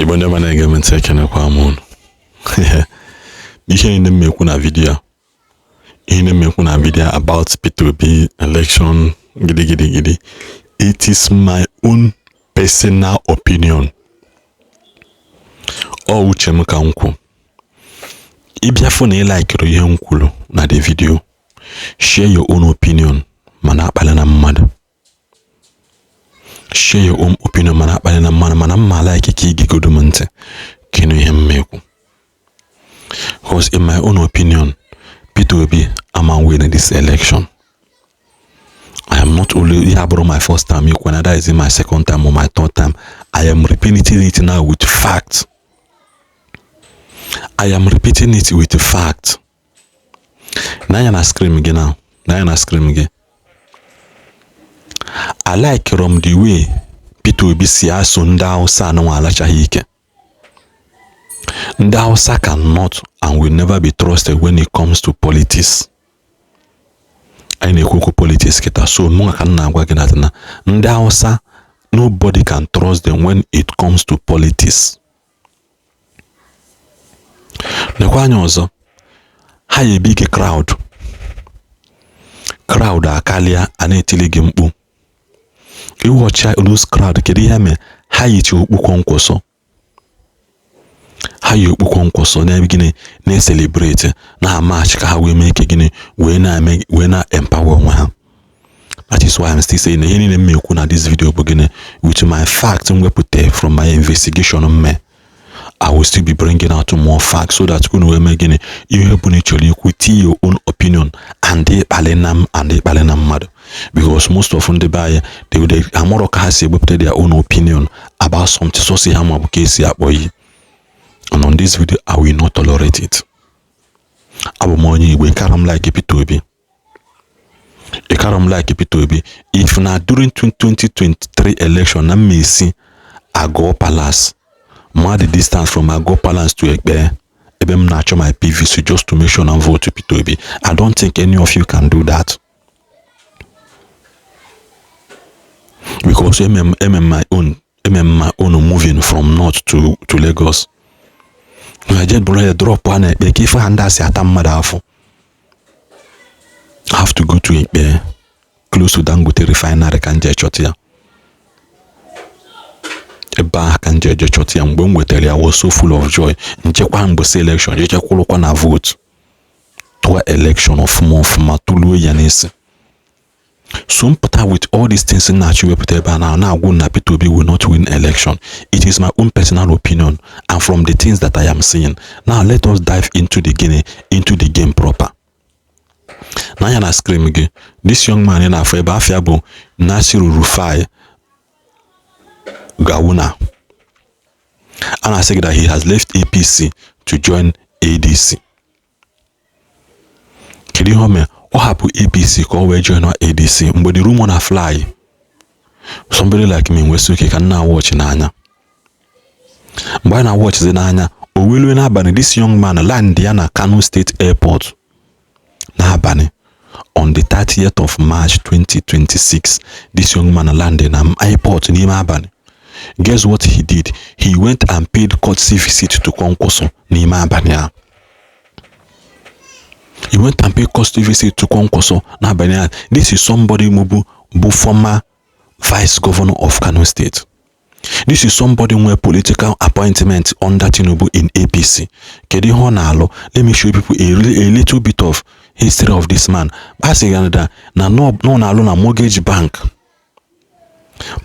Igbo ndị mana ege ntị ekenekwa m unu. Ihe na-emekwu na video about Peter Obi election gidi. It is my own personal opinion. Ọ uche m ka m kwu. Ịbịa fụ na ị like ihe m kwuru na the video, share your own opinion mana akpali na mmadụ. Share your own opinion mana akpali na mmadụ mana mma like ka igigodo m ntị kinu ihe mmekwu. Because in my own opinion, Peter Obi am winning this election. I am not only my first time, that is my second time or my third time. I am repeating it now with fact. I am repeating it with fact. Now you're screaming again now. I like from the way Peter Obi siya sunda Hausa na walacha hike. The Hausa cannot and will never be trusted when it comes to politics. I know politics kita so munga kana agwa gina na the Hausa nobody can trust them when it comes to politics. Nekwa anya ọzọ ha ye big crowd akalia anetili gị mkpu. Iwọcha those crowd kedu ihe me ha yichi okpukwo nkwoso. Ha yi okpukwo nkwoso na gịnị na celebrate na march ka ha wee mee ke gịnị wee na empower onwe ha. That is why I'm still saying ihe niile mmekwu na this video bụ gịnị with my facts mwepụta from my investigation me. I will still be bringing out more facts so that you will make you your own opinion and they mad. Because most of them they has their own opinion about something. So see how much case boy. And on this video, I will not tolerate it. I will money we can't like Peter Obi. You can't like Peter Obi. If not during 2023 election, I may see I go palace. More the distance from Ago Palace to Egbe, I'm not my PVC just to make sure and vote to Peter Obi. I don't think any of you can do that. Because I'm my own moving from north to Lagos. I just drop one if I have to go to Egbe, close to Dangote refinery can just here. I was so full of joy. Election, vote to election of more from Matulu Yanese. So with all these things in natural now Peter Obi will not win election. It is my own personal opinion and from the things that I am seeing. Now let us dive into the game proper. Now you're scream again. This young man in Afreba Fiabo Nasiru Rufai Gawuna, and I say that he has left APC to join ADC. Can you hear me? What happened APC call we join our ADC? But the rumor na fly. Somebody like me Wesuke can now watch Nanya. Why now watch the Nanya? Owelu na Abani, this young man land na Kano State Airport. Na Abani. On the 30th of March 2026, this young man landed na airport in Abani. Guess what he did? He went and paid courtesy visit to Kwankwaso Nima Abania. He went and paid courtesy visit to Kwankwaso Nabania. This is somebody Mubu former vice governor of Kano State. This is somebody with political appointment under Tinubu in APC. Kedi Honalo, let me show you people a little bit of history of this man. Basically, na mortgage bank.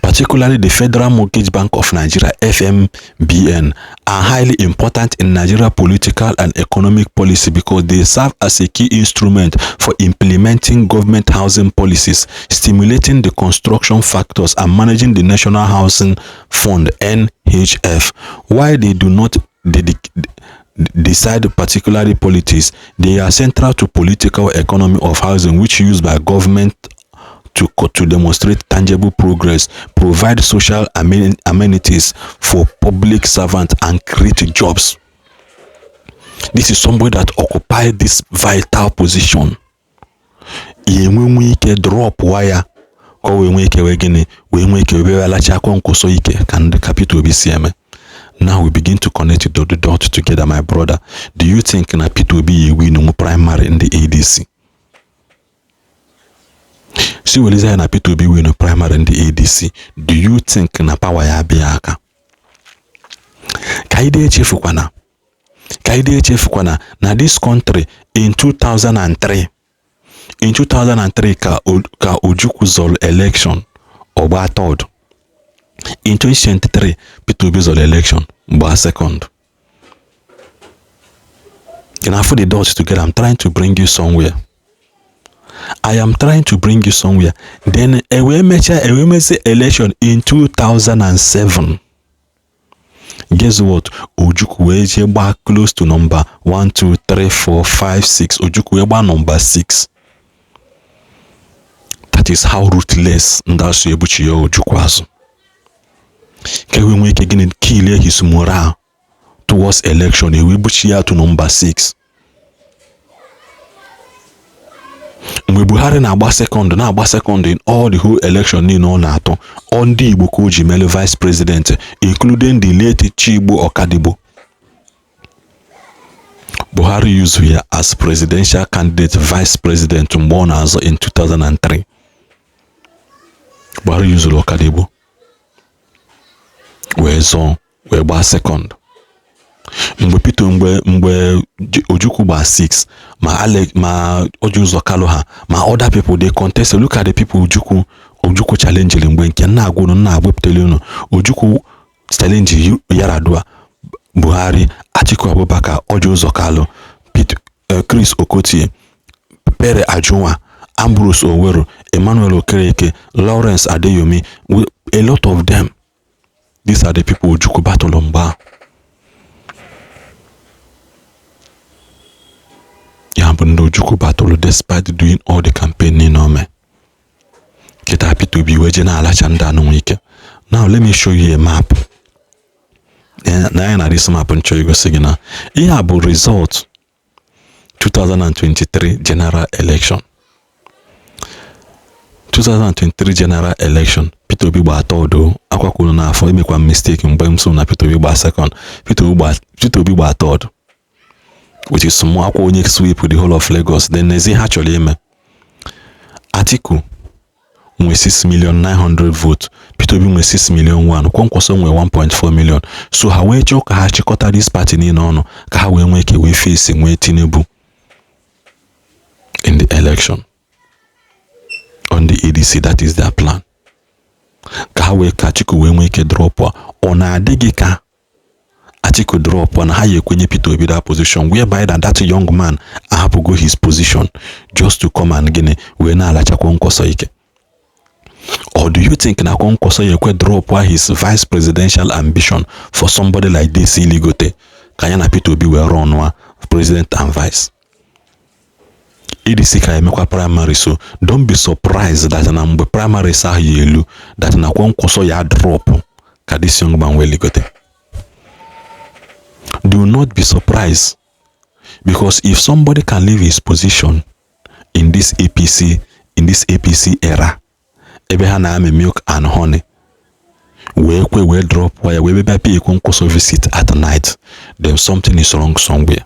Particularly the Federal Mortgage Bank of Nigeria (FMBN) are highly important in Nigeria political and economic policy because they serve as a key instrument for implementing government housing policies, stimulating the construction factors and managing the National Housing Fund (NHF). While they do not decide particularly politics, they are central to political economy of housing which used by government to demonstrate tangible progress, provide social amenities for public servants and create jobs. This is somebody that occupied this vital position. We can drop wire we nweke we gini we nweke we alacha kwa nkoso ike kan Peter Obi sieme Now we begin to connect the dots together, my brother. Do you think na Peter Obi win primary in the ADC? See, what is na Peter Obi win primary in the ADC? Do you think na power ya biaka? Kaide echefukwana na this country in 2003. In 2003 ka Ojukwu zol election ọgba third. In 2023 Peter Obi zol election gba second. And I put the dots together. I'm trying to bring you somewhere. I am trying to bring you somewhere. Then we make election in 2007. Guess what? Ojukwu wee gba close to number 1, 2, 3, 4, 5, 6. Ojukwu wee gba number 6. That is how ruthless ndasu ebuchi ya Ojukwu azụ. Ka we nwee ike gịnị kill his morale towards election. We ebuchi ya to number 6. Mgbe Buhari na-agba second in all the whole election niile ọ na-atọ, ọ ndị Igbo ka o ji mere vice president, including the late Chigbo Ọkadigbo. Buhari used her as presidential candidate vice president mgbe ọ na-azọ in 2003. Buhari used Ọkadigbo wee zọọ wee gbaa second. Mgbe Ojukwu gba 6, ma Ojuzo Kalu ha, ma other people they contest. Look at the people Ojukwu challenge mgbe nke nna agwụrụ nna agbepụtele unu. Ojukwu challenge Yaradua, Buhari, Atiku Abubakar, Ojuzo Kalu, Chris Okotie, Pere Ajunwa, Ambrose Owero, Emmanuel Okereke, Lawrence Adeyomi, a lot of them. These are the people Ojukwu battle mgba. Ojukwu battle despite doing all the campaigning on me. Get happy to be waging a lachanda no week. Now let me show you a map. Now this map and show you signal. Here about result 2023 general election. 2023 general election. Peter Obi gba third. Akwakulu na afọ imekwa mistake mgbe mso na Peter Obi gba second. Peter Obi gba third. Which is some more onye sweep with the whole of Lagos. Then nezi actually eme. Atiku nwe 6,900,000 votes. Peter Obi nwe 6,000,001. Kwankwaso nwe 1.4 million. So ha wee chọọ ka ha chịkọta this party niile ọnụ ka ha wee nwee ike wee face nwee Tinubu in the election on the ADC. That is their plan. Ka ha wee ka Atiku wee nwee ike drop ọ na-adịghị ka Atiku drop on how you Peter Obi that position, whereby that young man I have to go his position just to come and gene we na alacha Nkoso ike. Or do you think na Nkoso yekwe drop his vice presidential ambition for somebody like this Ligote? Kanya na Peter Obi we run wa president and vice. ADC ka emekwa primary, so don't be surprised that na mgbe primary sa yelu that na Nkoso ya drop ka this young man we Ligote. Do not be surprised, because if somebody can leave his position in this APC era, Ebehana milk and honey, we drop where we be pay Nkoso visit at night, then something is wrong somewhere.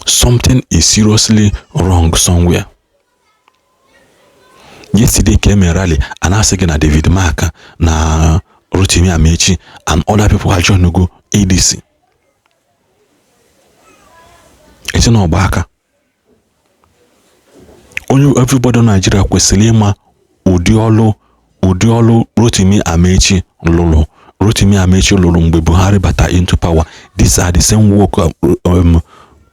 Something is seriously wrong somewhere. Yesterday came a rally and I said na David Mark na Rotimi Amechi and other people are trying to go ADC. It's not baka. Only everybody in Nigeria kwesịrị ịma ụdị Rotimi Amechi lolo. Rotimi Amechi lolo mgbe Buhari bata into power. These are the same work.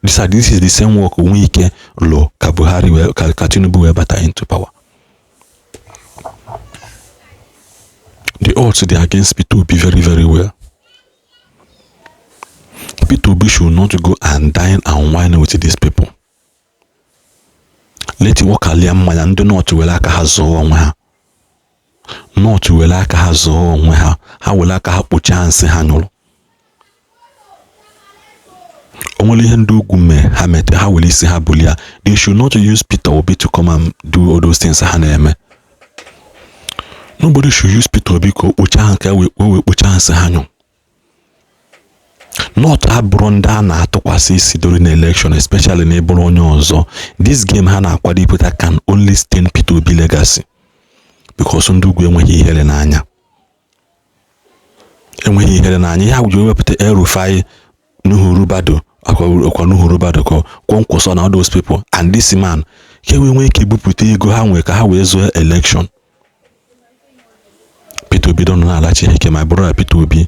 This is the same work Wike lo ka Buhari ka Tinubu we bata into power. The odds they are against Peter Obi very, very well. Peter Obi should not go and dine and wine with these people. Let it work a liam and do not will like a hazo on her. Not will like a hazo on her. How will like a hapo chance handle? Only Hindu gume hamete how will he see her bulia? They should not use Peter Obi to come and do all those things. Nobody should use Peter Obi ka okpocha ha ka wee kpocha nsị ha nyụ. Not abụrụ ndị a na-atụkwasị isi during the election, especially n'ịbụrụ onye ọzọ. This game ha na-akwado ịpụta can only stain Peter Obi legacy because ndị ugwu enweghị ihere n'anya. Enweghị ihere n'anya. Ihe agwụji wepụta El-Rufai, Nuhu Ribadu, akwa Nuhu Ribadu ka Kwankwaso na all those people, and this man ka nwee ike ibupụta ego ha nwee ka ha wee zụọ election. Peter Obi don't know Chineke, my brother Peter Obi,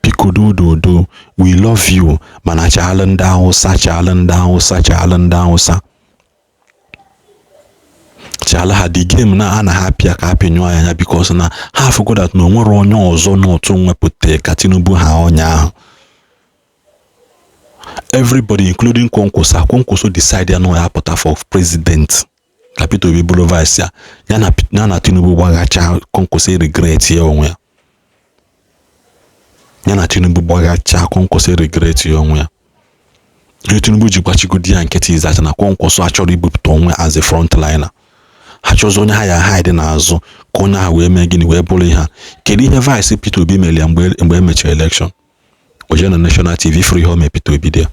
biko do we love you, mana chala ndị Hausa, chala ha the game na a na hapịa ka apịnyụ anya because na ha forgot that no nwere onye ọzọ n'otu nwepụta ka Tinubu ha onye ahụ. Everybody including Kwankwaso decide no ya pụta for president. Ka Peter Obi bụrụ vice ya na Tinubu gbagacha. Kwankwaso regret ya onwe ya. Ya na Tinubu gbagacha, Kwankwaso regret ya onwe ya. Ihe Tinubu ji gbachigodi ya nkịtị izacha na Kwankwaso achọrọ ibupụta onwe as a frontliner. Ha chọzọ onye ha ya hide n'azụ ka onye ha wee mee gịnị wee bụrụ ihe. Kedu ihe vice Peter Obi mere mgbe emechara election? Oje na national TV free home Peter Obi there.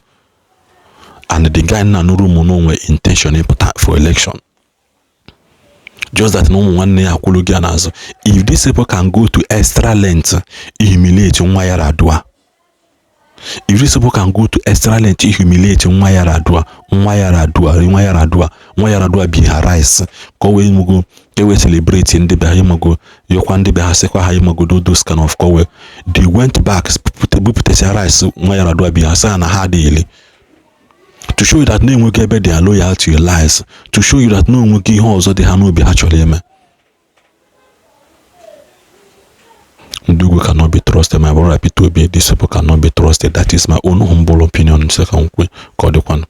And the guy na no room no way intention for election. Just that no one ya kwulu gị n'azụ. If these people can go to extra length humiliate nwa ya Radua. If these people can go to extra length humiliate nwa ya Radua be harass. Ko we mugo they were celebrating ndị be ha imago yokwa ndị be ha sekwa ha imago do those kind of kowe. They went back put harass nwa ya Radua be ha na ha dị. To show you that no one get they are loyal to your lies. To show you that no one give also they have no be actually me. Ndugu cannot be trusted. My brother Peter Obi, this people cannot be trusted. That is my own humble opinion. Second, call the one.